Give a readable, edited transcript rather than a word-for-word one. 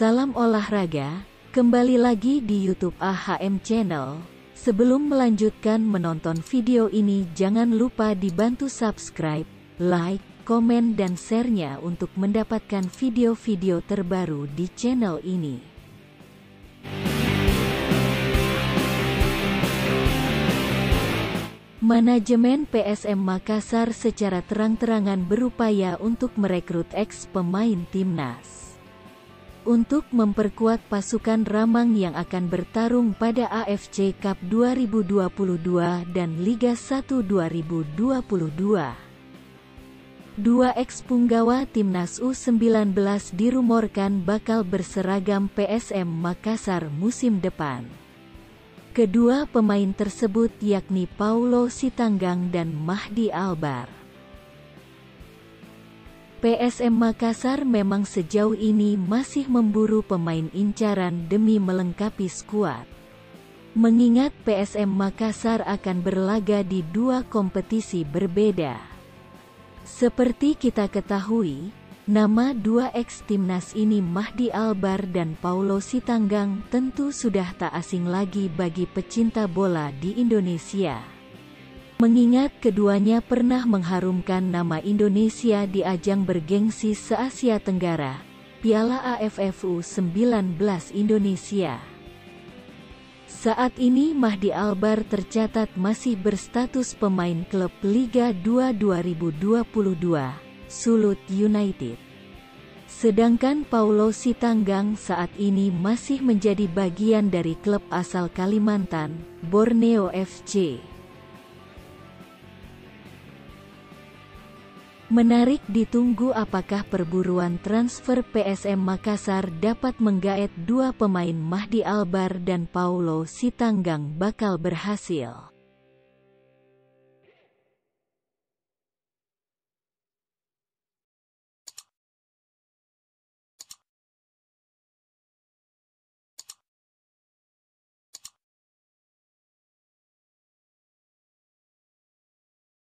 Salam olahraga, kembali lagi di YouTube AHM Channel. Sebelum melanjutkan menonton video ini, jangan lupa dibantu subscribe, like, komen dan share-nya untuk mendapatkan video-video terbaru di channel ini. Manajemen PSM Makassar secara terang-terangan berupaya untuk merekrut ex-pemain timnas untuk memperkuat pasukan Ramang yang akan bertarung pada AFC Cup 2022 dan Liga 1 2022. Dua ex-punggawa timnas U19 dirumorkan bakal berseragam PSM Makassar musim depan. Kedua pemain tersebut yakni Paulo Sitanggang dan Mahdi Albar. PSM Makassar memang sejauh ini masih memburu pemain incaran demi melengkapi skuad. Mengingat PSM Makassar akan berlaga di dua kompetisi berbeda. Seperti kita ketahui, nama dua ex-timnas ini Mahdi Albar dan Paulo Sitanggang tentu sudah tak asing lagi bagi pecinta bola di Indonesia. Mengingat keduanya pernah mengharumkan nama Indonesia di ajang bergengsi se-Asia Tenggara, Piala AFF U19 Indonesia. Saat ini Mahdi Albar tercatat masih berstatus pemain klub Liga 2 2022, Sulut United. Sedangkan Paulo Sitanggang saat ini masih menjadi bagian dari klub asal Kalimantan, Borneo FC. Menarik ditunggu apakah perburuan transfer PSM Makassar dapat menggaet dua pemain Mahdi Albar dan Paulo Sitanggang bakal berhasil.